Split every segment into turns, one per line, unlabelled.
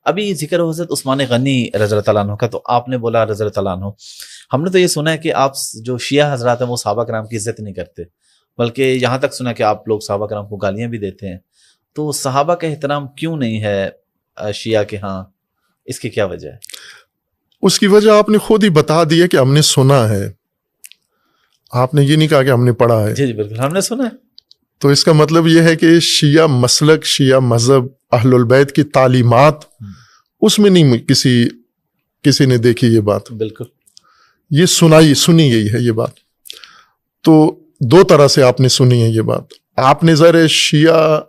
ابھی ذکر ہو حضرت عثمان غنی رضی اللہ تعالیٰ عنہ کا، تو آپ نے بولا رضی اللہ تعالیٰ عنہ، ہم نے تو یہ سنا ہے کہ آپ جو شیعہ حضرات ہیں وہ صحابہ کرام کی عزت نہیں کرتے، بلکہ یہاں تک سنا کہ آپ لوگ صحابہ کرام کو گالیاں بھی دیتے ہیں، تو صحابہ کا احترام کیوں نہیں ہے شیعہ کے ہاں؟ اس کی کیا وجہ ہے؟
اس کی وجہ آپ نے خود ہی بتا دی ہے کہ ہم نے سنا ہے، آپ نے یہ نہیں کہا کہ ہم نے پڑھا ہے.
جی جی بالکل ہم نے سنا ہے.
تو اس کا مطلب یہ ہے کہ شیعہ مسلک، شیعہ مذہب، اہل البیت کی تعلیمات، اس میں نہیں کسی نے دیکھی یہ بات.
بالکل
یہ سنی گئی ہے یہ بات. تو دو طرح سے آپ نے سنی ہے یہ بات. آپ نے ظاہر شیعہ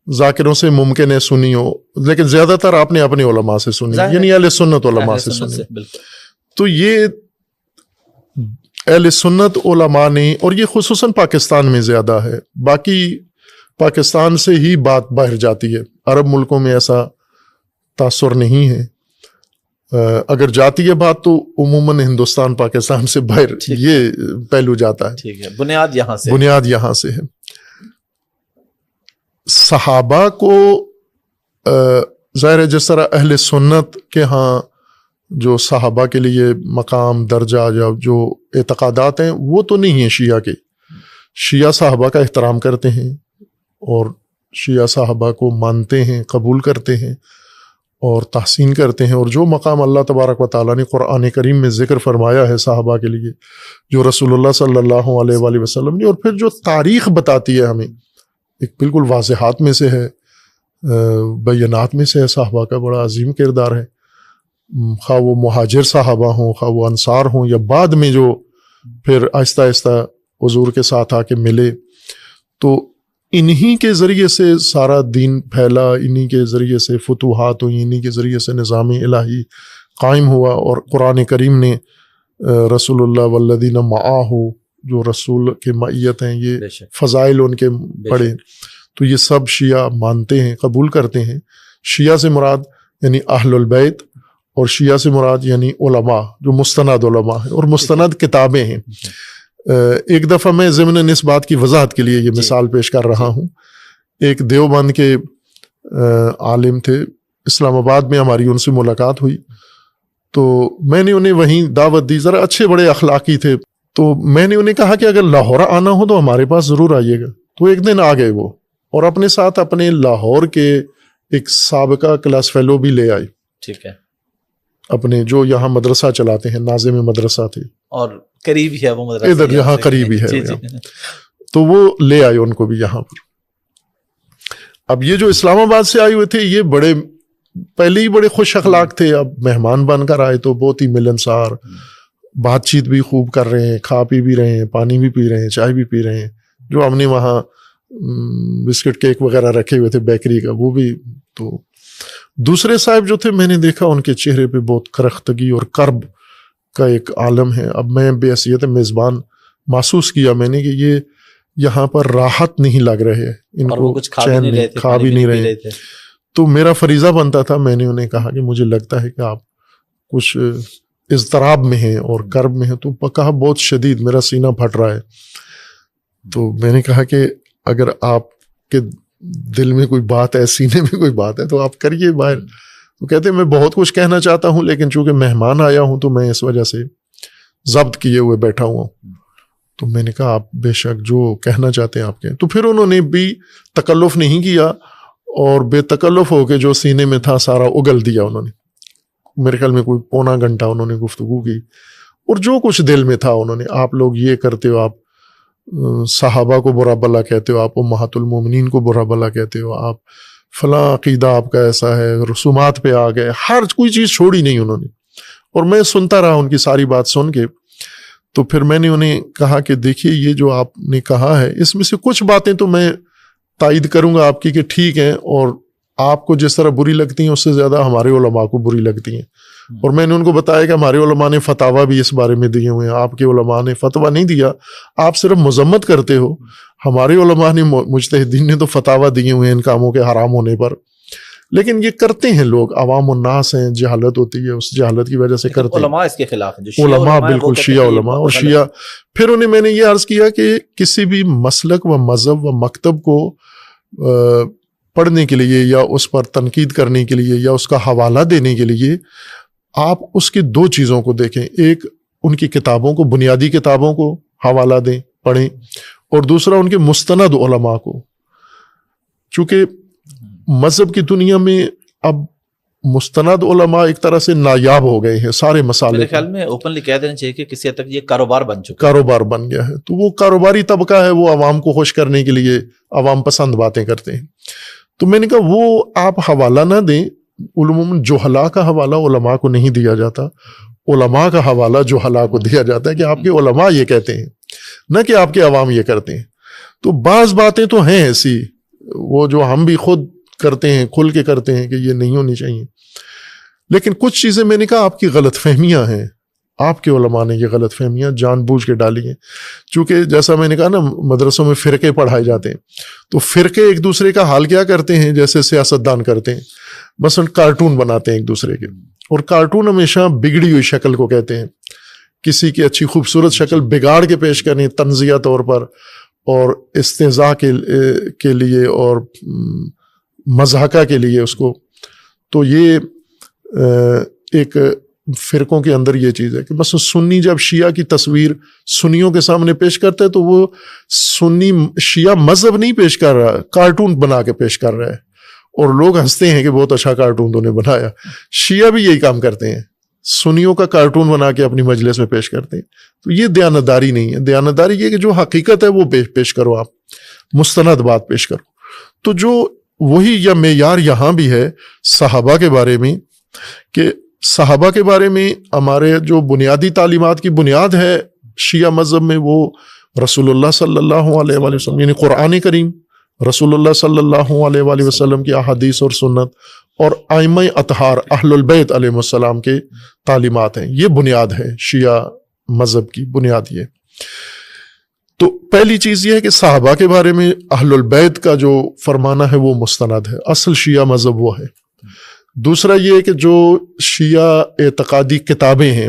ذاکروں سے ممکن ہے سنی ہو، لیکن زیادہ تر آپ نے اپنے علماء سے سنی، یعنی اہل سنت علماء سے سنی. تو یہ اہل سنت علماء نے، اور یہ خصوصاً پاکستان میں زیادہ ہے، باقی پاکستان سے ہی بات باہر جاتی ہے، عرب ملکوں میں ایسا تاثر نہیں ہے. اگر جاتی ہے بات تو عموماً ہندوستان پاکستان سے باہر یہ پہلو جاتا ہے.
ٹھیک ہے، بنیاد یہاں سے ہے.
صحابہ کو ظاہر ہے جس طرح اہل سنت کے ہاں جو صحابہ کے لیے مقام، درجہ یا جو اعتقادات ہیں وہ تو نہیں ہیں شیعہ کے. شیعہ صحابہ کا احترام کرتے ہیں اور شیعہ صحابہ کو مانتے ہیں، قبول کرتے ہیں اور تحسین کرتے ہیں، اور جو مقام اللہ تبارک و تعالیٰ نے قرآن کریم میں ذکر فرمایا ہے صحابہ کے لیے، جو رسول اللہ صلی اللہ علیہ وآلہ وسلم نے، اور پھر جو تاریخ بتاتی ہے ہمیں، ایک بالکل واضحات میں سے ہے، بینات میں سے ہے. صحابہ کا بڑا عظیم کردار ہے، خواہ وہ مہاجر صحابہ ہوں، خواہ وہ انصار ہوں، یا بعد میں جو پھر آہستہ آہستہ حضور کے ساتھ آ کے ملے. تو انہی کے ذریعے سے سارا دین پھیلا، انہی کے ذریعے سے فتوحات ہوئی، انہی کے ذریعے سے نظام الہی قائم ہوا. اور قرآن کریم نے رسول اللہ والذین معاہ، جو رسول کے معیت ہیں، یہ فضائل ان کے پڑھے. تو یہ سب شیعہ مانتے ہیں، قبول کرتے ہیں. شیعہ سے مراد یعنی اہل البیت، اور شیعہ سے مراد یعنی علماء، جو مستند علماء ہیں اور مستند کتابیں ہیں. ایک دفعہ میں ضمن اس بات کی وضاحت کے لیے یہ مثال پیش کر رہا ہوں. ایک دیوبند کے عالم تھے، اسلام آباد میں ہماری ان سے ملاقات ہوئی، تو میں نے انہیں وہیں دعوت دی. ذرا اچھے بڑے اخلاقی تھے، تو میں نے انہیں کہا کہ اگر لاہور آنا ہو تو ہمارے پاس ضرور آئیے گا. تو ایک دن آ گئے وہ، اور اپنے ساتھ اپنے لاہور کے ایک سابقہ کلاس فیلو بھی لے آئے.
ٹھیک ہے.
اپنے جو یہاں مدرسہ چلاتے ہیں، ناظم مدرسہ تھے،
اور قریب ہی ہے وہ مدرسہ،
ادھر یہاں قریب ہی ہے. تو وہ لے آئے ان کو بھی یہاں پر. اب یہ جو اسلام آباد سے آئے ہوئے تھے، یہ بڑے پہلے ہی بڑے خوش اخلاق تھے. اب مہمان بن کر آئے تو بہت ہی ملنسار، بات چیت بھی خوب کر رہے ہیں، کھا پی بھی رہے ہیں، پانی بھی پی رہے ہیں، چائے بھی پی رہے ہیں. جو ہم نے وہاں بسکٹ کیک وغیرہ رکھے ہوئے تھے بیکری کا، وہ بھی. تو دوسرے صاحب جو تھے، میں نے دیکھا ان کے چہرے پہ بہت کرختگی اور کرب کا ایک عالم ہے. اب میں بے حیثیت میزبان محسوس کیا میں نے کہ یہ یہاں پر راحت نہیں لگ رہے، ان کو
کچھ
چین نہیں، کھا بھی نہیں رہے. تو میرا فریضہ بنتا تھا، میں نے انہیں کہا کہ مجھے لگتا ہے کہ آپ کچھ اضطراب میں ہیں اور کرب میں ہیں. تو کہا بہت شدید، میرا سینہ پھٹ رہا ہے. تو میں نے کہا کہ اگر آپ کے دل میں کوئی بات ہے، سینے میں کوئی بات ہے، تو آپ کریے باہر. تو کہتے ہیں میں بہت کچھ کہنا چاہتا ہوں، لیکن چونکہ مہمان آیا ہوں تو میں اس وجہ سے ضبط کیے ہوئے بیٹھا ہوا ہوں. تو میں نے کہا آپ بے شک جو کہنا چاہتے ہیں آپ کہیں. تو پھر انہوں نے بھی تکلف نہیں کیا، اور بے تکلف ہو کے جو سینے میں تھا سارا اگل دیا انہوں نے. میرے خیال میں کوئی پونا گھنٹہ انہوں نے گفتگو کی، اور جو کچھ دل میں تھا انہوں نے، آپ لوگ یہ کرتے ہو، آپ صحابہ کو برا بلا کہتے ہو، آپ امہات المومنین کو برا بلا کہتے ہو، آپ فلاں عقیدہ آپ کا ایسا ہے، رسومات پہ آ گئے، ہر کوئی چیز چھوڑی نہیں انہوں نے. اور میں سنتا رہا ان کی ساری بات سن کے. تو پھر میں نے انہیں کہا کہ دیکھیے یہ جو آپ نے کہا ہے، اس میں سے کچھ باتیں تو میں تائید کروں گا آپ کی کہ ٹھیک ہیں، اور آپ کو جس طرح بری لگتی ہیں اس سے زیادہ ہمارے علماء کو بری لگتی ہیں. اور میں نے ان کو بتایا کہ ہمارے علماء نے فتاویٰ بھی اس بارے میں دیے ہوئے ہیں، آپ کے علماء نے فتویٰ نہیں دیا، آپ صرف مذمت کرتے ہو. ہمارے علماء نے، مجتہدین نے تو فتاویٰ دیے ہوئے ہیں ان کاموں کے حرام ہونے پر. لیکن یہ کرتے ہیں لوگ، عوام الناس ہیں، جہالت ہوتی ہے، اس جہالت کی وجہ سے کرتے ہیں.
علماء اس کے خلاف ہیں،
علماء بالکل شیعہ علماء اور شیعہ. پھر انہیں میں نے یہ عرض کیا کہ کسی بھی مسلک و مذہب و مکتب کو پڑھنے کے لیے یا اس پر تنقید کرنے کے لیے یا اس کا حوالہ دینے کے لیے آپ اس کی دو چیزوں کو دیکھیں. ایک ان کی کتابوں کو, بنیادی کتابوں کو حوالہ دیں, پڑھیں, اور دوسرا ان کے مستند علماء کو. چونکہ مذہب کی دنیا میں اب مستند علماء ایک طرح سے نایاب ہو گئے ہیں سارے مسائل.
میرے خیال میں اوپنلی کہہ دینا چاہیے کہ کسی حد تک یہ کاروبار بن چکا,
کاروبار بن گیا ہے. تو وہ کاروباری طبقہ ہے, وہ عوام کو خوش کرنے کے لیے عوام پسند باتیں کرتے ہیں. تو میں نے کہا وہ آپ حوالہ نہ دیں. عموماً جہلاء کا حوالہ علماء کو نہیں دیا جاتا, علماء کا حوالہ جہلاء کو دیا جاتا ہے کہ آپ کے علماء یہ کہتے ہیں, نہ کہ آپ کے عوام یہ کرتے ہیں. تو بعض باتیں تو ہیں ایسی وہ جو ہم بھی خود کرتے ہیں, کھل کے کرتے ہیں کہ یہ نہیں ہونی چاہیے. لیکن کچھ چیزیں میں نے کہا آپ کی غلط فہمیاں ہیں, آپ کے علماء نے یہ غلط فہمیاں جان بوجھ کے ڈالی ہیں. چونکہ جیسا میں نے کہا نا, مدرسوں میں فرقے پڑھائے جاتے ہیں, تو فرقے ایک دوسرے کا حال کیا کرتے ہیں, جیسے سیاستدان کرتے ہیں, مثلا کارٹون بناتے ہیں ایک دوسرے کے, اور کارٹون ہمیشہ بگڑی ہوئی شکل کو کہتے ہیں. کسی کی اچھی خوبصورت شکل بگاڑ کے پیش کریں طنزیہ طور پر اور استہزاء کے لیے اور مضحکہ کے لیے اس کو. تو یہ ایک فرقوں کے اندر یہ چیز ہے کہ بس سنی جب شیعہ کی تصویر سنیوں کے سامنے پیش کرتا ہے تو وہ سنی شیعہ مذہب نہیں پیش کر رہا, کارٹون بنا کے پیش کر رہا ہے, اور لوگ ہنستے ہیں کہ بہت اچھا کارٹون تو نے بنایا. شیعہ بھی یہی کام کرتے ہیں, سنیوں کا کارٹون بنا کے اپنی مجلس میں پیش کرتے ہیں. تو یہ دیانتداری نہیں ہے. دیانتداری یہ کہ جو حقیقت ہے وہ پیش کرو, آپ مستند بات پیش کرو. تو جو وہی یا معیار یہاں بھی ہے صحابہ کے بارے میں, کہ صحابہ کے بارے میں ہمارے جو بنیادی تعلیمات کی بنیاد ہے شیعہ مذہب میں, وہ رسول اللہ صلی اللہ علیہ وآلہ وسلم یعنی قرآن کریم, رسول اللہ صلی اللہ علیہ وآلہ وسلم کی احادیث اور سنت, اور ائمہ اطہار اہل البیت علیہ السلام کے تعلیمات ہیں. یہ بنیاد ہے شیعہ مذہب کی, بنیاد یہ. تو پہلی چیز یہ ہے کہ صحابہ کے بارے میں اہل البیت کا جو فرمانا ہے وہ مستند ہے, اصل شیعہ مذہب وہ ہے. دوسرا یہ ہے کہ جو شیعہ اعتقادی کتابیں ہیں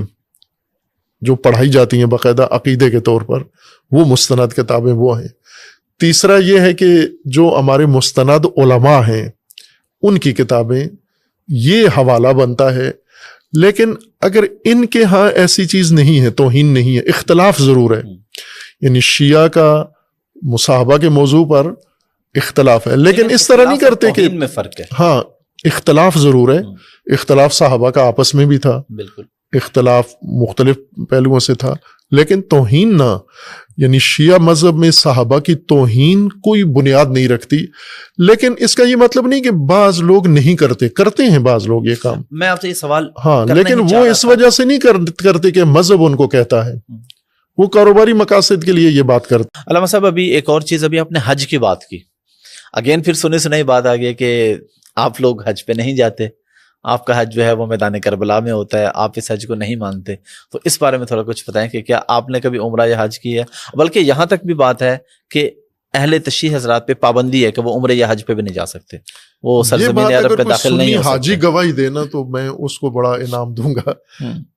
جو پڑھائی جاتی ہیں باقاعدہ عقیدے کے طور پر, وہ مستند کتابیں وہ ہیں. تیسرا یہ ہے کہ جو ہمارے مستند علماء ہیں ان کی کتابیں, یہ حوالہ بنتا ہے. لیکن اگر ان کے ہاں ایسی چیز نہیں ہے, توہین نہیں ہے, اختلاف ضرور ہے, یعنی شیعہ کا مصاحبہ کے موضوع پر اختلاف ہے, لیکن اس طرح نہیں کرتے کہ
میں فرق ہے.
ہاں اختلاف ضرور ہے, اختلاف صحابہ کا آپس میں بھی تھا,
بالکل
اختلاف مختلف پہلوؤں سے تھا, لیکن توہین نہ. یعنی شیعہ مذہب میں صحابہ کی توہین کوئی بنیاد نہیں رکھتی. لیکن اس کا یہ مطلب نہیں کہ بعض لوگ نہیں کرتے ہیں بعض لوگ یہ کام.
میں آپ سے یہ سوال
ہاں, لیکن وہ اس وجہ سے نہیں کرتے کہ مذہب ان کو کہتا ہے, وہ کاروباری مقاصد کے لیے یہ بات کرتے.
علامہ صاحب ابھی ایک اور چیز, ابھی آپ نے حج کی بات کی, اگین پھر سنی بات آ گئی کہ آپ لوگ حج پہ نہیں جاتے, آپ کا حج جو ہے وہ میدان کربلا میں ہوتا ہے, آپ اس حج کو نہیں مانتے. تو اس بارے میں تھوڑا کچھ بتائیں کہ کیا آپ نے کبھی عمرہ یا حج کی ہے؟ بلکہ یہاں تک بھی بات ہے کہ اہل تشیع حضرات پہ پابندی ہے کہ وہ عمرے یا حج پہ بھی نہیں جا سکتے, وہ سرزمین عرب پہ داخل نہیں ہو سکتے.
حاجی گواہی دینا تو میں اس کو بڑا انعام دوں گا.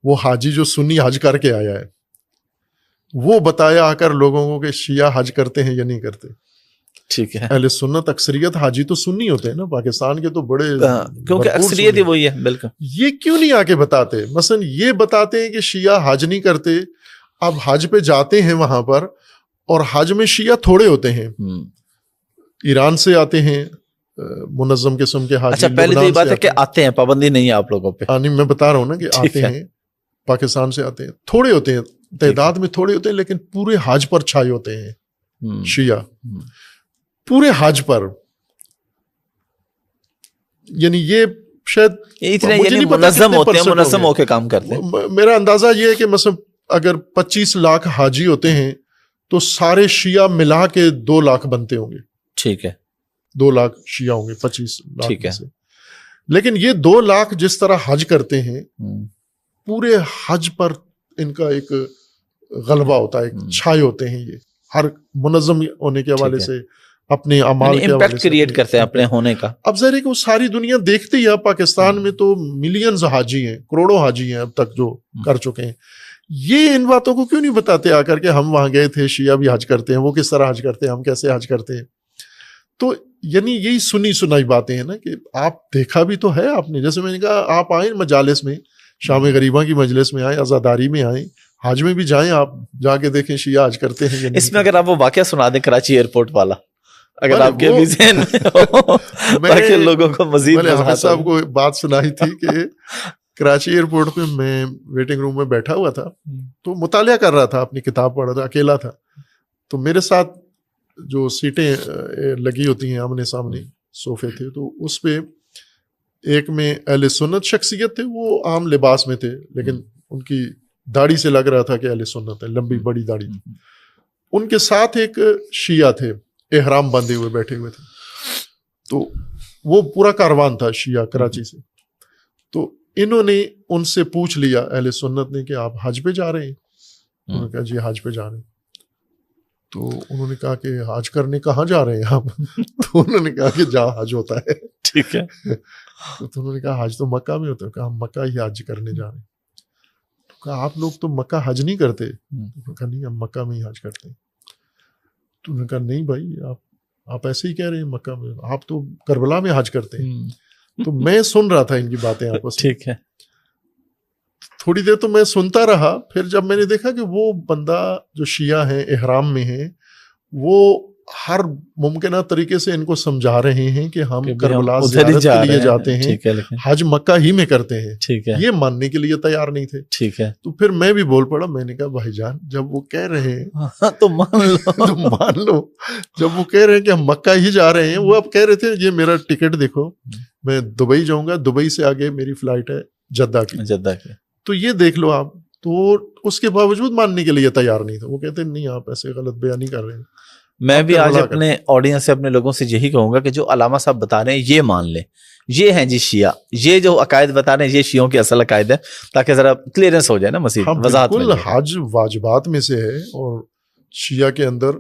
وہ حاجی جو سنی حج کر کے آیا ہے, وہ بتایا آ کر لوگوں کو کہ شیعہ حج کرتے ہیں یا نہیں کرتے.
ٹھیک ہے,
اہل سنت اکثریت حاجی تو سنی ہوتے ہیں نا پاکستان کے, تو بڑے
کیونکہ اکثریت ہی وہی ہے. بالکل,
یہ کیوں نہیں آ کے بتاتے؟ مثلا یہ بتاتے ہیں کہ شیعہ حج نہیں کرتے, اب حج پہ جاتے ہیں وہاں پر, اور حج میں شیعہ تھوڑے ہوتے ہیں, ایران سے آتے ہیں منظم قسم کے حاجی.
اچھا, پہلے تو یہ بات ہے کہ آتے ہیں, پابندی نہیں ہے آپ لوگوں پہ.
میں بتا رہا ہوں نا کہ آتے ہیں, پاکستان سے آتے ہیں, تھوڑے ہوتے ہیں, تعداد میں تھوڑے ہوتے ہیں, لیکن پورے حج پر چھائے ہوتے ہیں شیعہ, پورے حج پر. یعنی یہ شاید
اتنے منظم ہوتے ہیں, منظم ہو کے کام کرتے ہیں.
میرا اندازہ یہ ہے کہ مثلا اگر 25 لاکھ حاجی ہوتے ہیں تو سارے شیعہ ملا کے 2 لاکھ بنتے ہوں گے.
ٹھیک ہے,
2 لاکھ شیعہ ہوں گے 25 لاکھ.
ٹھیک ہے,
لیکن یہ 2 لاکھ جس طرح حج کرتے ہیں, پورے حج پر ان کا ایک غلبہ ہوتا ہے, ایک چھائے ہوتے ہیں. یہ ہر منظم ہونے کے حوالے سے, اپنے اعمال کے
امپیکٹ کریٹ کرتے ہیں اپنے ہونے کا.
اب ظاہر ہے کہ وہ ساری دنیا دیکھتی ہے. پاکستان میں تو ملینز حاجی ہیں, کروڑوں حاجی ہیں اب تک جو کر چکے ہیں. یہ ان باتوں کو کیوں نہیں بتاتے آ کر کہ ہم وہاں گئے تھے, شیعہ بھی حج کرتے ہیں, وہ کس طرح حج کرتے ہیں, ہم کیسے حج کرتے ہیں. تو یعنی یہی سنی سنائی باتیں ہیں نا کہ آپ دیکھا بھی تو ہے آپ نے. جیسے میں نے کہا آپ آئیں مجالس میں, شام غریبہ کی مجلس میں آئیں, عزاداری میں آئیں, حج میں بھی جائیں, آپ جا کے دیکھیں شیعہ حج کرتے ہیں.
اس میں اگر آپ وہ واقعہ سنا دیں کراچی ایئرپورٹ والا, اگر آپ کے بھی ذہن میں تاکہ لوگوں کو مزید.
میں نے حافظ صاحب کو بات سنائی تھی کہ کراچی ایئرپورٹ پہ میں ویٹنگ روم میں بیٹھا ہوا تھا, تو مطالعہ کر رہا تھا, اپنی کتاب پڑھ رہا تھا, اکیلا تھا. تو میرے ساتھ جو سیٹیں لگی ہوتی ہیں آمنے سامنے صوفے تھے, تو اس پہ ایک میں اہل سنت شخصیت تھے, وہ عام لباس میں تھے لیکن ان کی داڑھی سے لگ رہا تھا کہ اہل سنت ہے, لمبی بڑی داڑھی تھی. ان کے ساتھ ایک شیعہ تھے, احرام باندھے ہوئے بیٹھے ہوئے تھے. تو وہ پورا کاروان تھا شیعہ کراچی سے. تو انہوں نے ان سے پوچھ لیا اہل سنت نے کہ آپ حج پہ جا رہے ہیں؟ انہوں نے کہا جی حج پہ جا رہے ہیں. تو انہوں نے کہا کہ حج کرنے کہاں جا رہے ہیں آپ؟ تو انہوں نے کہا کہ جہاں حج ہوتا ہے.
ٹھیک ہے.
تو انہوں نے کہا حج تو مکہ میں ہوتا ہے. کہا ہم مکہ ہی حج کرنے جا رہے ہیں. تو کہا آپ لوگ تو مکہ حج نہیں کرتے؟ انہوں نے کہا نہیں ہم مکہ میں ہی حج کرتے ہیں. تو انہوں نے کہا نہیں بھائی آپ ایسے ہی کہہ رہے ہیں مکہ میں, آپ تو کربلا میں حج کرتے ہیں. تو میں سن رہا تھا ان کی باتیں آپس میں.
ٹھیک ہے.
تھوڑی دیر تو میں سنتا رہا, پھر جب میں نے دیکھا کہ وہ بندہ جو شیعہ ہیں احرام میں ہیں, وہ ہر ممکنہ طریقے سے ان کو سمجھا رہے ہیں کہ ہم کربلا زیارت کے لیے جاتے ہیں, حج مکہ ہی میں کرتے ہیں.
ٹھیک ہے.
یہ ماننے کے لیے تیار نہیں تھے.
ٹھیک ہے.
تو پھر میں بھی بول پڑا, میں نے کہا بھائی جان جب وہ کہہ رہے ہیں
تو مان لو,
تو مان لو. جب وہ کہہ رہے ہیں کہ ہم مکہ ہی جا رہے ہیں, وہ اب کہہ رہے تھے یہ میرا ٹکٹ دیکھو, میں دبئی جاؤں گا, دبئی سے آگے میری فلائٹ ہے جدہ کی, تو یہ دیکھ لو آپ. تو اس کے باوجود ماننے کے لیے تیار نہیں تھا. وہ کہتے ہیں نہیں آپ ایسے غلط بیانی کر رہے ہیں.
میں بھی آج اپنے آڈینس سے اپنے لوگوں سے یہی کہوں گا کہ جو علامہ صاحب بتا رہے ہیں یہ مان لیں, یہ ہیں جی شیعہ, یہ جو عقائد بتا رہے ہیں یہ شیعوں کے اصل عقائد ہے, تاکہ ذرا کلیئرنس ہو جائے نا, مزید وضاحت.
بالکل حج واجبات میں سے ہے, اور شیعہ کے اندر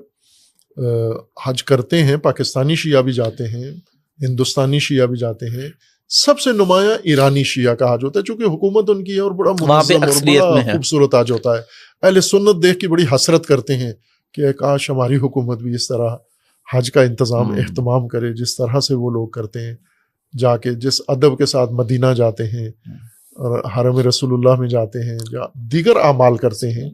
حج کرتے ہیں. پاکستانی شیعہ بھی جاتے ہیں, ہندوستانی شیعہ بھی جاتے ہیں. سب سے نمایاں ایرانی شیعہ کا حج ہوتا ہے, چونکہ حکومت ان کی ہے اور بڑا منظم اور بڑا خوبصورت حج ہوتا ہے. اہل سنت دیکھ کے بڑی حسرت کرتے ہیں کہ کاش ہماری حکومت بھی اس طرح حج کا انتظام اہتمام کرے جس طرح سے وہ لوگ کرتے ہیں, جا کے جس ادب کے ساتھ مدینہ جاتے ہیں اور حرم رسول اللہ میں جاتے ہیں, یا دیگر اعمال کرتے ہیں.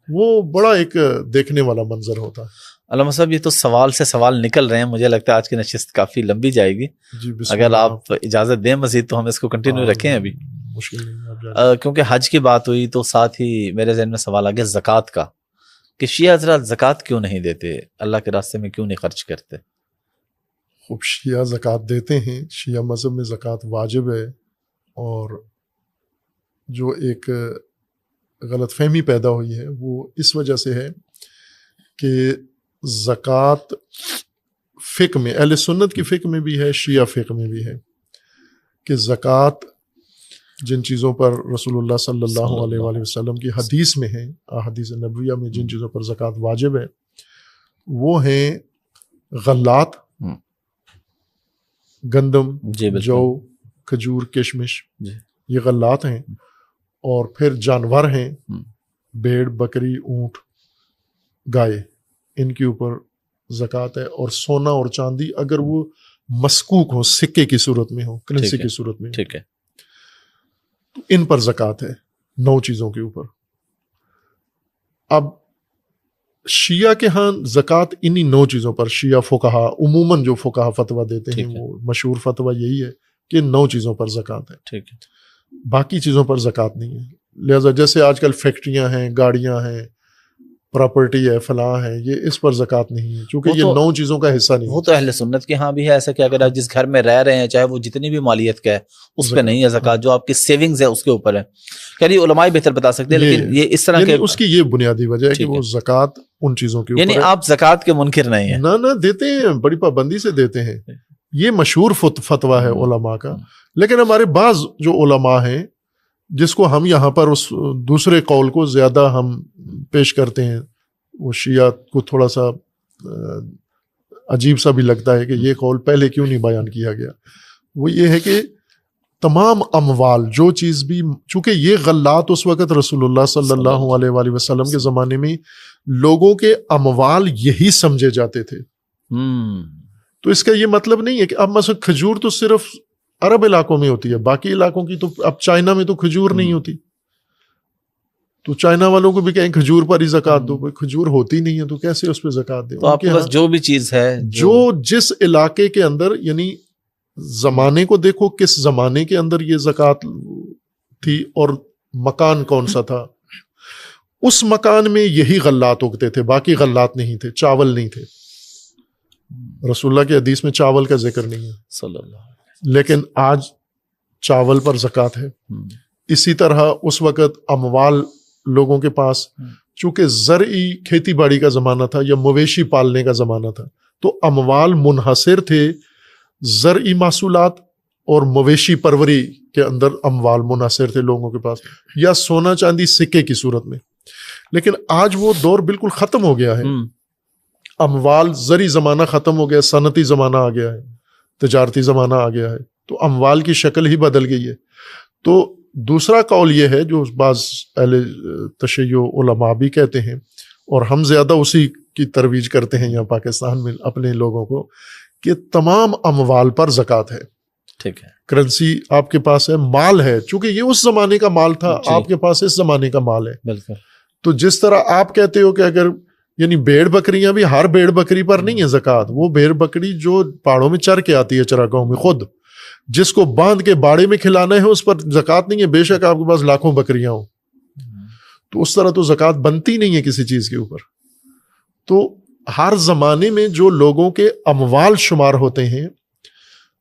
وہ بڑا ایک دیکھنے والا منظر ہوتا ہے.
علامہ صاحب یہ تو سوال سے سوال نکل رہے ہیں, مجھے لگتا ہے آج کی نشست کافی لمبی جائے گی. اگر آپ اجازت دیں مزید تو ہم اس کو کنٹینیو رکھیں ابھی,
مشکل نہیں,
کیونکہ حج کی بات ہوئی تو ساتھ ہی میرے ذہن میں سوال آ گیا زکوٰۃ کا, کہ شیعہ حضرات زکوٰۃ کیوں نہیں دیتے, اللہ کے راستے میں کیوں نہیں خرچ کرتے؟
خوب شیعہ زکوٰۃ دیتے ہیں. شیعہ مذہب میں زکوٰۃ واجب ہے, اور جو ایک غلط فہمی پیدا ہوئی ہے وہ اس وجہ سے ہے کہ زکوٰۃ فقہ میں, اہل سنت کی فقہ میں بھی ہے, شیعہ فقہ میں بھی ہے, کہ زکوٰۃ جن چیزوں پر رسول اللہ صلی اللہ علیہ وآلہ وسلم کی حدیث میں ہے, احادیث نبویہ میں جن چیزوں پر زکوٰۃ واجب ہے وہ ہیں غلات, گندم, جو, کھجور, کشمش, یہ غلات ہیں. اور پھر جانور ہیں, بھیڑ, بکری, اونٹ, گائے, ان کے اوپر زکوٰۃ ہے. اور سونا اور چاندی اگر وہ مسکوک ہو, سکے کی صورت میں ہو, کرنسی کی صورت میں,
ٹھیک ہے,
تو ان پر زکوٰۃ ہے, 9 چیزوں کے اوپر. اب شیعہ کے ہاں زکوٰۃ انہی 9 چیزوں پر, شیعہ فقہا عموماً جو فقہا فتویٰ دیتے ہیں وہ مشہور فتویٰ یہی ہے کہ 9 چیزوں پر زکوٰۃ ہے.
ٹھیک ہے,
باقی چیزوں پر زکوٰۃ نہیں ہے. لہٰذا جیسے آج کل فیکٹریاں ہیں, گاڑیاں ہیں, پراپرٹی ہے, فلاں ہے, یہ اس پر زکوٰۃ نہیں ہے, چونکہ یہ 9 چیزوں کا حصہ نہیں.
وہ تو اہل سنت کے ہاں بھی ہے ایسا کہ اگر آپ جس گھر میں رہ رہے ہیں چاہے وہ جتنی بھی مالیت کا ہے اس پہ نہیں ہے زکوٰۃ, جو آپ کی سیونگز ہے اس کے اوپر ہے. خیر علماء بہتر بتا سکتے ہیں, لیکن یہ اس طرح کے
اس کی یہ بنیادی وجہ ہے کہ وہ زکوٰۃ ان چیزوں کے اوپر,
یعنی آپ زکوٰۃ کے منکر نہیں ہیں.
نہ دیتے ہیں, بڑی پابندی سے دیتے ہیں. یہ مشہور فتویٰ ہے علماء کا. لیکن ہمارے بعض جو علماء ہیں جس کو ہم یہاں پر اس دوسرے قول کو زیادہ ہم پیش کرتے ہیں, وہ شیعہ کو تھوڑا سا عجیب سا بھی لگتا ہے کہ یہ قول پہلے کیوں نہیں بیان کیا گیا. وہ یہ ہے کہ تمام اموال جو چیز بھی, چونکہ یہ غلات اس وقت رسول اللہ صلی اللہ علیہ وآلہ وسلم کے زمانے میں لوگوں کے اموال یہی سمجھے جاتے تھے, تو اس کا یہ مطلب نہیں ہے کہ اب مثلا کھجور تو صرف عرب علاقوں میں ہوتی ہے، باقی علاقوں کی تو اب چائنا میں تو کھجور نہیں ہوتی، تو چائنا والوں کو بھی کہیں کھجور پر ہی زکوٰۃ دو، کھجور ہوتی نہیں ہے تو کیسے اس پہ زکوٰۃ دیں؟
تو آپ کے پاس جو بھی چیز ہے
جو جس علاقے کے اندر، یعنی زمانے کو دیکھو کس زمانے کے اندر یہ زکوٰۃ تھی اور مکان کون سا تھا، اس مکان میں یہی غلات اگتے تھے، باقی غلات نہیں تھے، چاول نہیں تھے، رسول اللہ کی حدیث میں چاول کا ذکر نہیں ہے
صلی اللہ علیہ وسلم،
لیکن آج چاول پر زکوٰۃ ہے۔ اسی طرح اس وقت اموال لوگوں کے پاس، چونکہ زرعی کھیتی باڑی کا زمانہ تھا یا مویشی پالنے کا زمانہ تھا، تو اموال منحصر تھے زرعی محصولات اور مویشی پروری کے اندر اموال منحصر تھے لوگوں کے پاس، یا سونا چاندی سکے کی صورت میں۔ لیکن آج وہ دور بالکل ختم ہو گیا ہے، اموال زرعی زمانہ ختم ہو گیا، صنعتی زمانہ آ گیا ہے، تجارتی زمانہ آ گیا ہے، تو اموال کی شکل ہی بدل گئی ہے۔ تو دوسرا قول یہ ہے جو بعض اہل تشیع علماء بھی کہتے ہیں، اور ہم زیادہ اسی کی ترویج کرتے ہیں یہاں پاکستان میں اپنے لوگوں کو، کہ تمام اموال پر زکوٰۃ ہے۔
ٹھیک ہے،
کرنسی آپ کے پاس ہے، مال ہے، چونکہ یہ اس زمانے کا مال تھا، آپ کے پاس اس زمانے کا مال ہے۔
بالکل۔
تو جس طرح آپ کہتے ہو کہ اگر یعنی بھیڑ بکریاں بھی، ہر بھیڑ بکری پر نہیں ہے زکوٰۃ، وہ بھیڑ بکری جو پہاڑوں میں چر کے آتی ہے چراگاہوں میں، خود جس کو باندھ کے باڑے میں کھلانا ہے اس پر زکوٰۃ نہیں ہے، بے شک آپ کے پاس لاکھوں بکریاں ہوں، تو اس طرح تو زکوٰۃ بنتی نہیں ہے کسی چیز کے اوپر۔ تو ہر زمانے میں جو لوگوں کے اموال شمار ہوتے ہیں،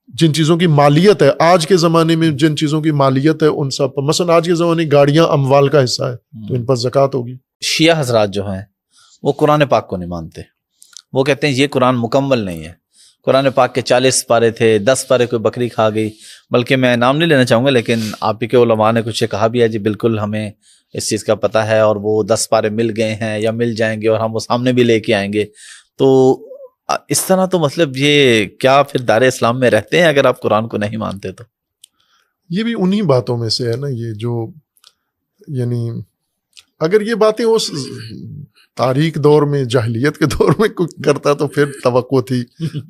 جن چیزوں کی مالیت ہے، آج کے زمانے میں جن چیزوں کی مالیت ہے ان سب پر، مثلا آج کے زمانے گاڑیاں اموال کا حصہ ہے تو ان پر زکوٰۃ ہوگی۔
شیعہ حضرات جو ہیں وہ قرآن پاک کو نہیں مانتے، وہ کہتے ہیں یہ قرآن مکمل نہیں ہے، قرآن پاک کے 40 پارے تھے، 10 پارے کوئی بکری کھا گئی، بلکہ میں نام نہیں لینا چاہوں گا لیکن آپ ہی کے علماء نے کچھ کہا بھی ہے جی بالکل ہمیں اس چیز کا پتہ ہے، اور وہ 10 پارے مل گئے ہیں یا مل جائیں گے اور ہم وہ سامنے بھی لے کے آئیں گے۔ تو اس طرح تو مطلب یہ کیا پھر دار اسلام میں رہتے ہیں اگر آپ قرآن کو نہیں مانتے؟ تو
یہ بھی انہی باتوں میں سے ہے نا، یہ جو یعنی اگر یہ باتیں اس تاریخ دور میں، جاہلیت کے دور میں کوئی کرتا تو پھر توقع تھی،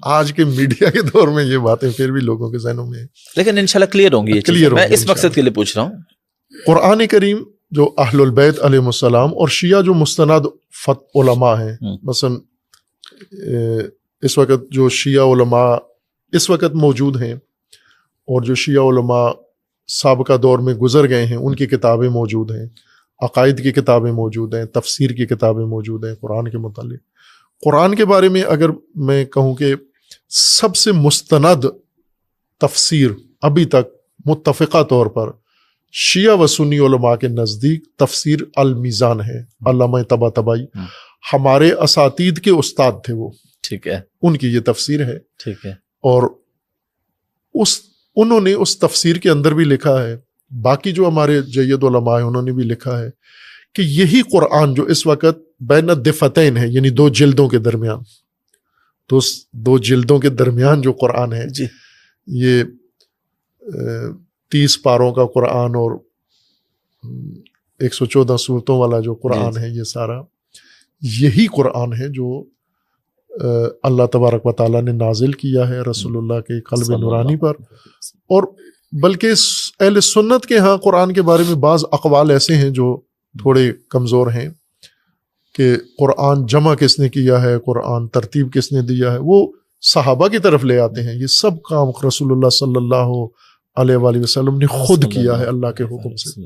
آج کے میڈیا کے دور میں یہ باتیں پھر بھی لوگوں کے ذہنوں میں،
لیکن انشاءاللہ کلیئر ہوں گی یہ چیزیں، میں اس مقصد کے لیے پوچھ رہا ہوں۔
قرآن کریم جو اہل البیت علیہم السلام اور شیعہ جو مستند علماء ہیں، مثلا اس وقت جو شیعہ علماء اس وقت موجود ہیں اور جو شیعہ علماء سابقہ دور میں گزر گئے ہیں، ان کی کتابیں موجود ہیں، عقائد کی کتابیں موجود ہیں، تفسیر کی کتابیں موجود ہیں قرآن کے متعلق۔ قرآن کے بارے میں اگر میں کہوں کہ سب سے مستند تفسیر ابھی تک متفقہ طور پر شیعہ و سنی علماء کے نزدیک تفسیر المیزان ہے، علامہ طباطبائی، ہمارے اساتید کے استاد تھے وہ،
ٹھیک ہے،
ان کی یہ تفسیر ہے،
ٹھیک ہے،
اور انہوں نے اس تفسیر کے اندر بھی لکھا ہے، باقی جو ہمارے جید علماء ہیں انہوں نے بھی لکھا ہے کہ یہی قرآن جو اس وقت بین الدفتین ہے، یعنی 2 جلدوں کے درمیان، تو اس 2 جلدوں کے درمیان جو قرآن ہے
جی،
یہ 30 پاروں کا قرآن اور 114 سورتوں والا جو قرآن ہے، یہ سارا یہی قرآن ہے جو اللہ تبارک و تعالیٰ نے نازل کیا ہے رسول اللہ کے قلب نورانی پر۔ اور بلکہ اہل سنت کے ہاں قرآن کے بارے میں بعض اقوال ایسے ہیں جو تھوڑے کمزور ہیں کہ قرآن جمع کس نے کیا ہے، قرآن ترتیب کس نے دیا ہے، وہ صحابہ کی طرف لے آتے ہیں۔ یہ سب کام رسول اللہ صلی اللہ علیہ وآلہ وسلم نے خود کیا ہے اللہ کے حکم سے۔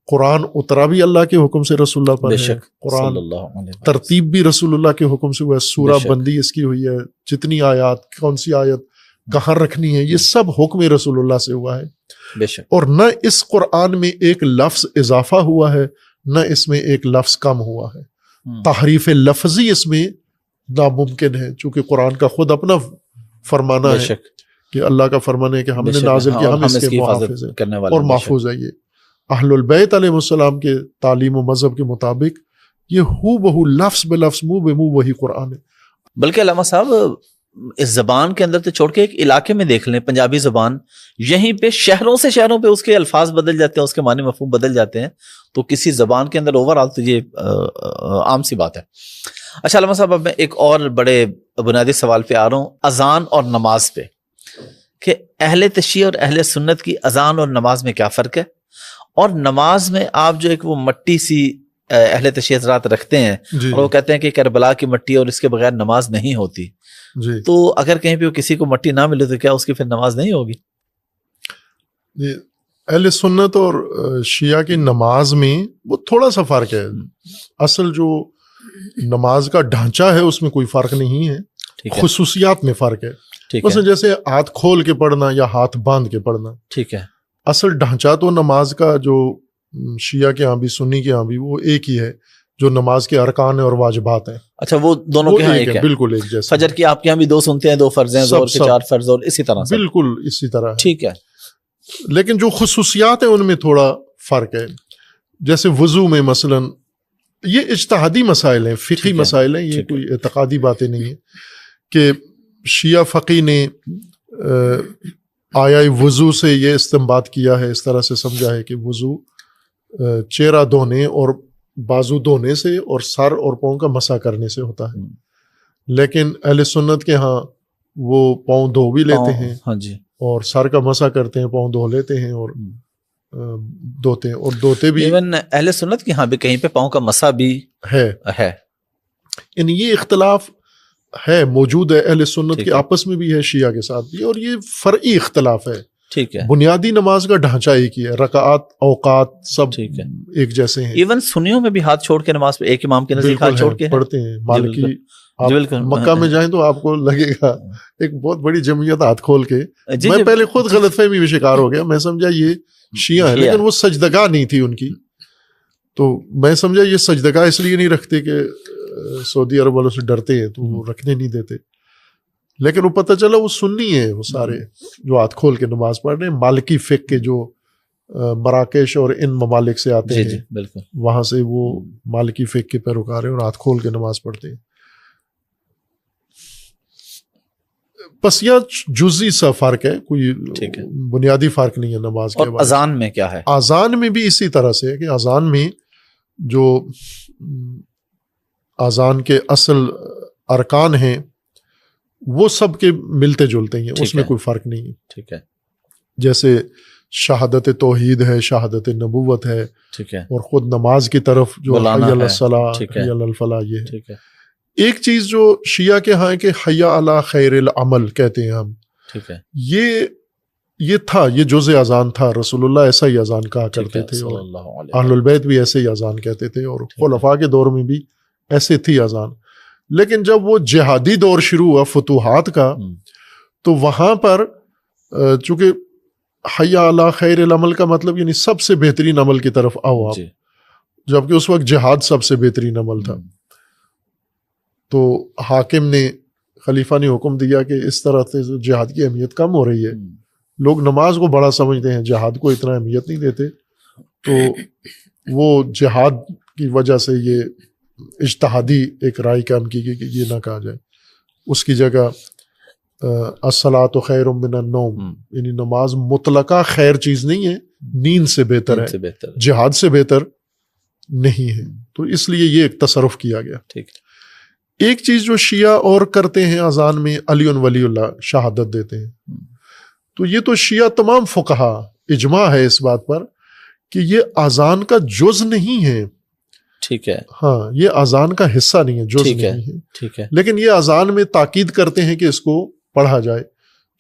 قرآن اترا بھی اللہ کے حکم سے رسول اللہ پر ہے، قرآن ترتیب بھی رسول اللہ کے حکم سے ہوا ہے، سورہ بندی اس کی ہوئی ہے، جتنی آیات، کون سی آیت کہاں رکھنی ہے، یہ سب حکم رسول اللہ سے ہوا ہے۔
بے شک،
اور نہ اس قرآن میں ایک لفظ اضافہ ہوا ہے، نہ اس میں ایک لفظ کم ہوا ہے۔ تحریف لفظی اس میں ناممکن ہے، چونکہ قرآن کا خود اپنا فرمانا ہے کہ اللہ کا فرمان ہے کہ ہم نے نازل کیا، ہم اس کے محافظ ہیں اور محفوظ ہے۔ یہ اہل البیت علیہ السلام کے تعلیم و مذہب کے مطابق یہ ہو بہو لفظ بلفظ منہ بہ منہ وہی قرآن ہے۔
بلکہ علامہ صاحب اس زبان کے اندر تو چھوڑ کے ایک علاقے میں دیکھ لیں، پنجابی زبان، یہیں پہ شہروں سے شہروں پہ اس کے الفاظ بدل جاتے ہیں، اس کے معنی مفہوم بدل جاتے ہیں، تو کسی زبان کے اندر اوورآل تو یہ عام سی بات ہے۔ اچھا علامہ صاحب، اب میں ایک اور بڑے بنیادی سوال پہ آ رہا ہوں، اذان اور نماز پہ، کہ اہل تشیع اور اہل سنت کی اذان اور نماز میں کیا فرق ہے، اور نماز میں آپ جو ایک وہ مٹی سی اہل تشیع حضرات رکھتے ہیں
جی
اور وہ کہتے ہیں کہ کربلا کی مٹی اور اس کے بغیر نماز نہیں ہوتی،
جی
تو اگر کہیں پہ کسی کو مٹی نہ ملے تو کیا اس کی پھر نماز نہیں ہوگی؟
جی، اہل سنت اور شیعہ کی نماز میں وہ تھوڑا سا فرق ہے. اصل جو نماز کا ڈھانچہ ہے اس میں کوئی فرق نہیں ہے،
ٹھیک ہے،
خصوصیات میں فرق ہے.
ٹھیک
مثلا
ہے،
جیسے ہاتھ کھول کے پڑھنا یا ہاتھ باندھ کے پڑھنا،
ٹھیک ہے،
اصل ڈھانچہ تو نماز کا جو شیعہ کے ہاں بھی سنی کے ہاں بھی وہ ایک ہی ہے، جو نماز کے ارکان اور واجبات ہیں
اچھا وہ دونوں
وہ
کے ہاں
ایک
ایک
ہے،
ہے،
بالکل ایک جیسے.
فجر کی آپ کے یہاں بھی 2 سنتے ہیں، 2 فرض ہیں، ظہر کے
سب
4 فرض اور اسی طرح سے،
بالکل اسی طرح ہے.
ٹھیک ہے،
لیکن جو خصوصیات ہیں ان میں تھوڑا فرق ہے. جیسے وضو میں مثلا یہ اجتہادی مسائل ہیں، فقہی
ٹھیک ہے،
مسائل ہیں، یہ
ٹھیک ہے.
کوئی اعتقادی باتیں نہیں ہیں کہ شیعہ فقی نے آیا وضو سے یہ استنباط کیا ہے، اس طرح سے سمجھا ہے کہ وضو چہرہ دھونے اور بازو دھونے سے اور سر اور پاؤں کا مسح کرنے سے ہوتا ہے. لیکن اہل سنت کے ہاں وہ پاؤں دھو بھی لیتے ہیں
ہاں جی،
اور سر کا مسح کرتے ہیں، پاؤں دھو لیتے ہیں اور دھوتے ہیں، اور دھوتے بھی
ایون اہل سنت کی ہاں بھی کہیں پہ پاؤں کا مسح بھی
ہے. یعنی یہ اختلاف ہے، موجود ہے اہل سنت
ٹھیک
کے
ہے.
آپس میں بھی ہے، شیعہ کے ساتھ بھی، اور یہ فرعی اختلاف ہے.
ٹھیک ہے،
بنیادی نماز کا ڈھانچہ ایک ہی ہے، رکعات اوقات سب
ٹھیک ہے.
ایک جیسے ہیں.
ایون سنیوں میں بھی ہاتھ چھوڑ کے نماز پہ ایک امام کے نزدیک ہاتھ
بالکل
چھوڑ
ہے،
کے ہیں.
پڑھتے ہیں. مالکی
بالکل.
آپ
جی بالکل.
مکہ میں جائیں تو آپ کو لگے گا ایک بہت بڑی جمعیت ہاتھ کھول کے.
جی
میں
جی
پہلے خود غلط فہمی میں شکار ہو گیا، میں سمجھا یہ شیعہ ہے، لیکن وہ سجدگاہ نہیں تھی ان کی. تو میں سمجھا یہ سجدگاہ اس لیے نہیں رکھتے کہ سعودی عرب والوں سے ڈرتے ہیں تو وہ رکھنے نہیں دیتے. لیکن وہ پتہ چلا وہ سنی ہیں، وہ سارے جو ہاتھ کھول کے نماز پڑھ رہے ہیں. مالکی فقہ کے جو مراکش اور ان ممالک سے آتے
جی
ہیں
جی بالکل.
وہاں سے وہ مالکی فقہ کے پیروکار ہیں اور ہاتھ کھول کے نماز پڑھتے ہیں. بس یہ جزئی سا فرق ہے، کوئی
ٹھیک ہے.
بنیادی فرق نہیں ہے نماز کے
اور
حوالے سے.
اذان میں کیا ہے؟
اذان میں بھی اسی طرح سے ہے کہ اذان میں جو اذان کے اصل ارکان ہیں وہ سب کے ملتے جلتے ہیں، اس میں کوئی فرق نہیں ہے.
ٹھیک ہے،
جیسے شہادت توحید ہے، شہادت نبوت ہے،
ٹھیک ہے،
اور خود نماز کی طرف جو
بلانا
حی علی
ہے.
الصلاۃ
ٹھیک ہے.
حی علی الفلاح یہ ہے.
ٹھیک ہے،
ایک چیز جو شیعہ کے ہاں ہے کہ حی علی خیر العمل کہتے ہیں ہم.
ٹھیک ہے،
یہ تھا، یہ جزء اذان تھا. رسول اللہ ایسا ہی اذان کہا کرتے تھے
صلی
اور
اللہ علیہ
اہل البیت بھی ایسے ہی اذان کہتے تھے اور خلفاء کے دور میں بھی ایسے تھی اذان. لیکن جب وہ جہادی دور شروع ہوا فتوحات کا تو وہاں پر چونکہ حی علی خیر العمل کا مطلب یعنی سب سے بہترین عمل کی طرف آؤ آپ، جبکہ اس وقت جہاد سب سے بہترین عمل تھا. تو حاکم نے، خلیفہ نے حکم دیا کہ اس طرح سے جہاد کی اہمیت کم ہو رہی ہے، لوگ نماز کو بڑا سمجھتے ہیں، جہاد کو اتنا اہمیت نہیں دیتے. تو وہ جہاد کی وجہ سے یہ اجتہادی ایک رائے قائم کی گئی کہ یہ نہ کہا جائے. اس کی جگہ الصلاۃ خیر من النوم، یعنی نماز مطلقہ خیر چیز نہیں ہے، نیند سے بہتر ہے، جہاد سے بہتر نہیں ہے. تو اس لیے یہ ایک تصرف کیا گیا.
ٹھیک ہے.
ایک چیز جو شیعہ اور کرتے ہیں اذان میں، علی ولی اللہ شہادت دیتے ہیں. تو یہ تو شیعہ تمام فقہا اجماع ہے اس بات پر کہ یہ اذان کا جز نہیں ہے.
ٹھیک ہے.
ہاں، یہ اذان کا حصہ نہیں ہے، جز نہیں ہے.
ٹھیک ہے.
لیکن یہ اذان میں تاکید کرتے ہیں کہ اس کو پڑھا جائے،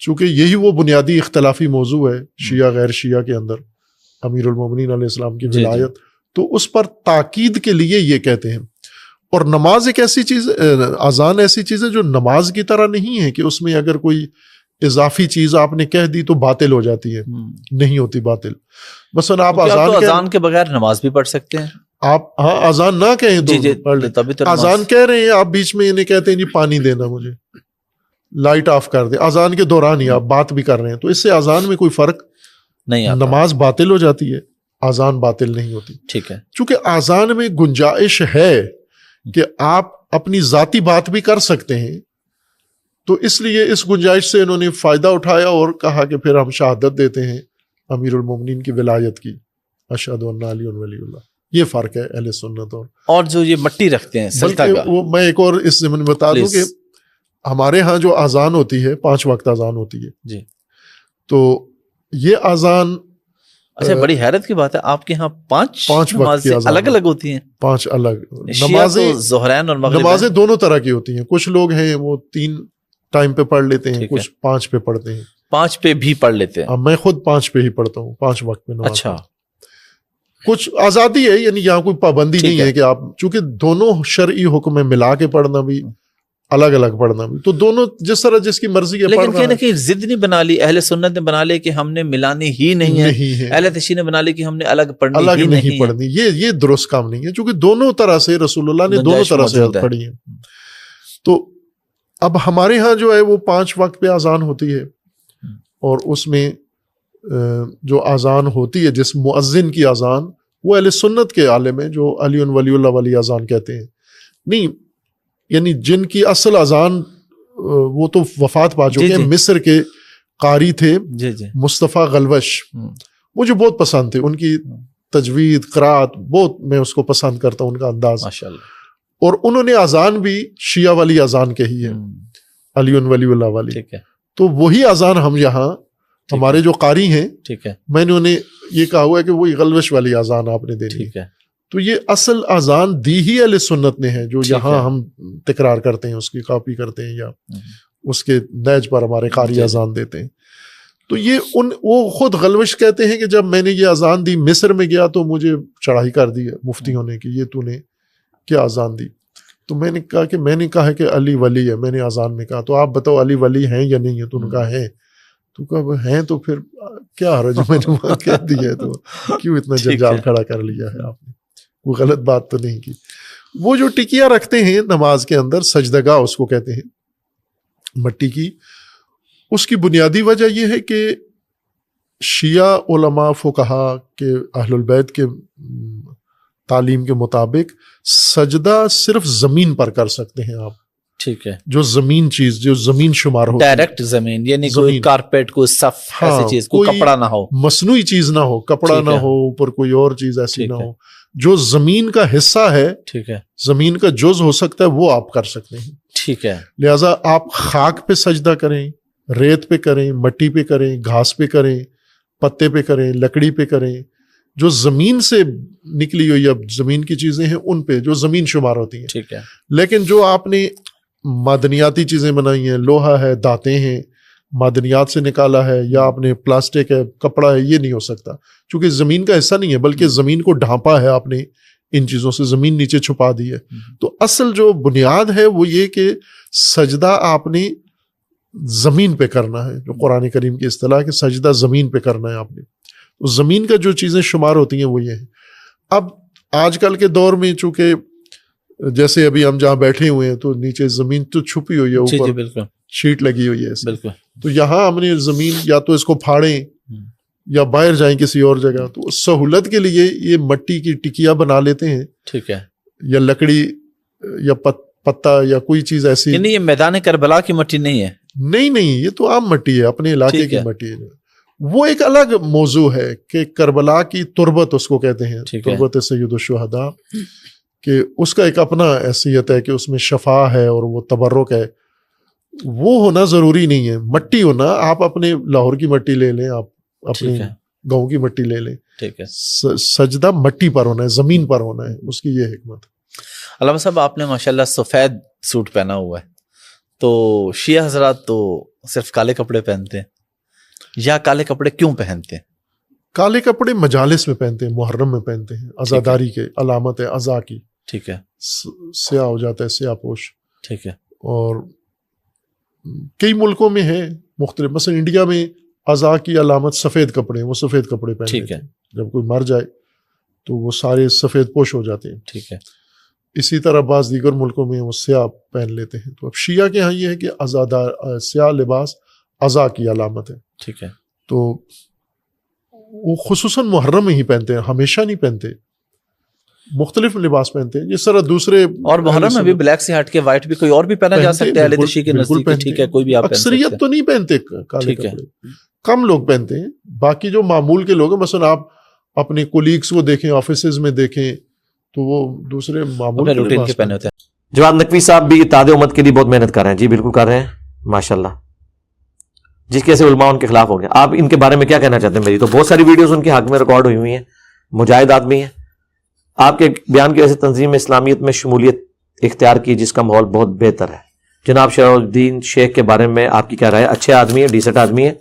چونکہ یہی وہ بنیادی اختلافی موضوع ہے شیعہ غیر شیعہ کے اندر، امیر المومنین علیہ السلام کی ولایت. تو اس پر تاکید کے لیے یہ کہتے ہیں. اور نماز ایک ایسی چیز، اذان ایسی چیز ہے جو نماز کی طرح نہیں ہے کہ اس میں اگر کوئی اضافی چیز آپ نے کہہ دی تو باطل ہو جاتی ہے. نہیں ہوتی باطل. مثلا آپ
اذان کے بغیر نماز بھی پڑھ سکتے ہیں.
آپ ہاں اذان نہ کہیں تو اذان کہہ رہے ہیں آپ، بیچ میں انہیں کہتے ہیں جی پانی دینا مجھے، لائٹ آف کر دے، اذان کے دوران ہی آپ بات بھی کر رہے ہیں، تو اس سے اذان میں کوئی فرق
نہیں آتا.
نماز باطل ہو جاتی ہے، اذان باطل نہیں ہوتی.
ٹھیک ہے.
چونکہ اذان میں گنجائش ہے کہ آپ اپنی ذاتی بات بھی کر سکتے ہیں، تو اس لیے اس گنجائش سے انہوں نے فائدہ اٹھایا اور کہا کہ پھر ہم شہادت دیتے ہیں امیر المومنین کی ولایت کی، اشہد ان علی ولی اللہ. یہ فرق ہے اہل سنت
اور جو یہ مٹی رکھتے ہیں سجدہ
بلکہ
گاہ.
وہ میں ایک اور اس ضمن میں بتا دوں کہ ہمارے ہاں جو اذان ہوتی ہے 5 وقت اذان ہوتی ہے
جی.
تو یہ اذان
اچھا بڑی حیرت کی بات ہے آپ کے ہاں 5
وقت کی اذان
الگ الگ ہوتی ہیں.
5 الگ
نمازیں ظہرین اور مغرب
نمازیں دونوں طرح کی ہوتی ہیں. کچھ لوگ ہیں وہ 3 ٹائم پہ پڑھ لیتے ہیں, کچھ 5 پہ پڑھتے ہیں.
5 پہ بھی پڑھ لیتے ہیں.
میں خود 5 پہ ہی پڑھتا ہوں, 5 وقت پہ نماز.
اچھا
کچھ آزادی ہے, یعنی یہاں کوئی پابندی نہیں ہے کہ آپ, چونکہ دونوں شرعی حکم میں ملا کے پڑھنا بھی الگ الگ پڑھنا بھی, تو دونوں جس طرح جس کی مرضی ہے.
لیکن کہیں نہ کہیں ضد نہیں بنا لی اہل سنت نے, بنا لے کہ ہم نے ملانی ہی نہیں ہے. اہل تشیع نے بنا لی کہ ہم نے الگ پڑھنی
نہیں پڑھنی. یہ درست کام نہیں ہے, چونکہ دونوں طرح سے رسول اللہ نے دونوں طرح سے پڑھی ہے. تو اب ہمارے ہاں جو ہے وہ 5 وقت پہ اذان ہوتی ہے, اور اس میں جو اذان ہوتی ہے جس مؤذن کی اذان, وہ اہل سنت کے عالم ہیں جو علی ولی اللہ والی اذان کہتے ہیں. نہیں, یعنی جن کی اصل اذان وہ تو وفات پا چکے ہیں. مصر کے قاری تھے مصطفیٰ غلوش, مجھے بہت پسند تھے ان کی تجوید قرات, بہت میں اس کو پسند کرتا ہوں, ان کا انداز ماشاءاللہ. اور انہوں نے اذان بھی شیعہ والی اذان کہی ہے, علی ولی اللہ والی. تو وہی اذان ہم یہاں ہمارے جو قاری ہیں, میں نے انہیں یہ کہا ہوا ہے کہ وہی غلوش والی اذان آپ نے دینی ہے. تو یہ اصل اذان دی ہی اہل سنت نے ہے, جو یہاں ہم تکرار کرتے ہیں, اس کی کاپی کرتے ہیں یا اس کے نیج پر ہمارے قاری اذان دیتے ہیں. تو یہ وہ خود غلوش کہتے ہیں کہ جب میں نے یہ اذان دی مصر میں گیا تو مجھے چڑھائی کر دی مفتیوں نے کہ یہ تو نے کیا اذان دی. تو میں نے کہا کہ میں نے کہا کہ علی ولی ہے, میں نے اذان میں کہا تو آپ بتاؤ علی ولی ہیں یا نہیں ہے. تو انہوں نے کہا ہیں. تو کہا ہیں تو پھر کیا حرج, میں نے وہاں کہہ دی ہے, تو کیوں اتنا جنجال کھڑا کر لیا ہے آپ نے, کوئی غلط بات تو نہیں کی. وہ جو ٹکیاں رکھتے ہیں نماز کے اندر, سجدگاہ اس کو کہتے ہیں, مٹی کی, اس کی بنیادی وجہ یہ ہے کہ شیعہ علماء فقہا کے اہل البیت کے تعلیم کے مطابق سجدہ صرف زمین پر کر سکتے ہیں آپ. ٹھیک ہے, جو زمین چیز, جو زمین شمار ہو,
ڈائریکٹ زمین, یعنی کوئی کارپیٹ, کوئی صف, ایسی چیز, کوئی کپڑا نہ ہو,
مصنوعی چیز نہ ہو, کپڑا نہ ہو, اوپر کوئی اور چیز ایسی نہ ہو, جو زمین کا حصہ ہے, ٹھیک ہے, زمین کا جز ہو سکتا ہے, وہ آپ کر سکتے ہیں. ٹھیک ہے, لہٰذا آپ خاک پہ سجدہ کریں, ریت پہ کریں, مٹی پہ کریں, گھاس پہ کریں, پتے پہ کریں, لکڑی پہ کریں, جو زمین سے نکلی ہوئی اب زمین کی چیزیں ہیں ان پہ, جو زمین شمار ہوتی ہیں. ٹھیک ہے, لیکن جو آپ نے معدنیاتی چیزیں بنائی ہیں, لوہا ہے, دانتیں ہیں, معدنیات سے نکالا ہے, یا آپ نے پلاسٹک ہے, کپڑا ہے, یہ نہیں ہو سکتا, چونکہ زمین کا حصہ نہیں ہے, بلکہ زمین کو ڈھانپا ہے آپ نے ان چیزوں سے, زمین نیچے چھپا دی ہے. تو اصل جو بنیاد ہے وہ یہ کہ سجدہ آپ نے زمین پہ کرنا ہے, جو قرآن کریم کی اصطلاح کہ سجدہ زمین پہ کرنا ہے آپ نے. تو زمین کا جو چیزیں شمار ہوتی ہیں وہ یہ ہیں. اب آج کل کے دور میں چونکہ جیسے ابھی ہم جہاں بیٹھے ہوئے ہیں تو نیچے زمین تو چھپی ہوئی ہے, اوپر شیٹ لگی ہوئی ہے, تو یہاں ہم نے زمین یا تو اس کو پھاڑیں یا باہر جائیں کسی اور جگہ, تو سہولت کے لیے یہ مٹی کی ٹکیا بنا لیتے ہیں. ٹھیک ہے, یا لکڑی یا پتا یا کوئی چیز ایسی.
یہ میدان کربلا کی مٹی نہیں ہے,
نہیں, یہ تو عام مٹی ہے, اپنے علاقے کی مٹی ہے. وہ ایک الگ موضوع ہے کہ کربلا کی تربت اس کو کہتے ہیں, تربت سید الشہداء, کہ اس کا ایک اپنا حیثیت ہے کہ اس میں شفا ہے اور وہ تبرک ہے. وہ ہونا ضروری نہیں ہے, مٹی ہونا, آپ اپنے لاہور کی مٹی لے لیں, آپ اپنے گاؤں کی مٹی لے لیں, ٹھیک ہے, سجدہ مٹی پر ہونا ہے, زمین پر ہونا ہے, اس کی یہ حکمت.
علامہ صاحب آپ نے ماشاءاللہ سفید سوٹ پہنا ہوا ہے, تو شیعہ حضرات تو صرف کالے کپڑے پہنتے ہیں, یا کالے کپڑے کیوں پہنتے ہیں؟
کالے کپڑے مجالس میں پہنتے ہیں, محرم میں پہنتے ہیں, عزاداری کے علامت ہے, عزا کی. ٹھیک ہے, سیاہ ہو جاتا ہے, سیاہ پوش. ٹھیک ہے, اور کئی ملکوں میں ہے مختلف, مثلا انڈیا میں عزا کی علامت سفید کپڑے ہیں, وہ سفید کپڑے پہنتے ہیں. جب کوئی مر جائے تو وہ سارے سفید پوش ہو جاتے ہیں. ٹھیک ہے, اسی طرح بعض دیگر ملکوں میں وہ سیاہ پہن لیتے ہیں. تو اب شیعہ کے ہاں یہ ہے کہ عزادار سیاہ لباس عزا کی علامت ہے. ٹھیک ہے, تو وہ خصوصاً محرم میں ہی پہنتے ہیں, ہمیشہ نہیں پہنتے, مختلف لباس پہنتے ہیں جس طرح دوسرے.
اور محرم میں بھی بلیک سے ہٹ کے وائٹ بھی کوئی اور بھی پہنا جا سکتا ہے اہل تشیع کے نزدیک, ٹھیک ہے, کوئی بھی آپ پہن سکتے ہیں.
اکثریت تو نہیں پہنتے کالے کپڑے, کم لوگ پہنتے ہیں. باقی جو معمول کے لوگ ہیں, مثلا آپ اپنے کولیگس کو دیکھیں, آفیسز میں دیکھیں تو وہ دوسرے معمول
اپنے
کے
روٹین
لباس
کے پہنے ہوتے ہیں.
جواد نقوی صاحب بھی اتحاد امت کے لیے بہت محنت کر رہے ہیں. جی بالکل کر رہے ہیں ماشاءاللہ. جس کیسے علماء ان کے خلاف ہو گئے, آپ ان کے بارے میں کیا کہنا چاہتے ہیں؟ میری تو بہت ساری ویڈیوز ان کے حق میں ریکارڈ ہوئی ہوئی ہیں, مجاہد آدمی ہیں. آپ کے بیان کی وجہ سے تنظیم اسلامیت میں شمولیت اختیار کی, جس کا ماحول بہت بہتر ہے. جناب شرف الدین شیخ کے بارے میں آپ کی کیا رائے؟ اچھے آدمی ہے, ڈیسنٹ آدمی ہے.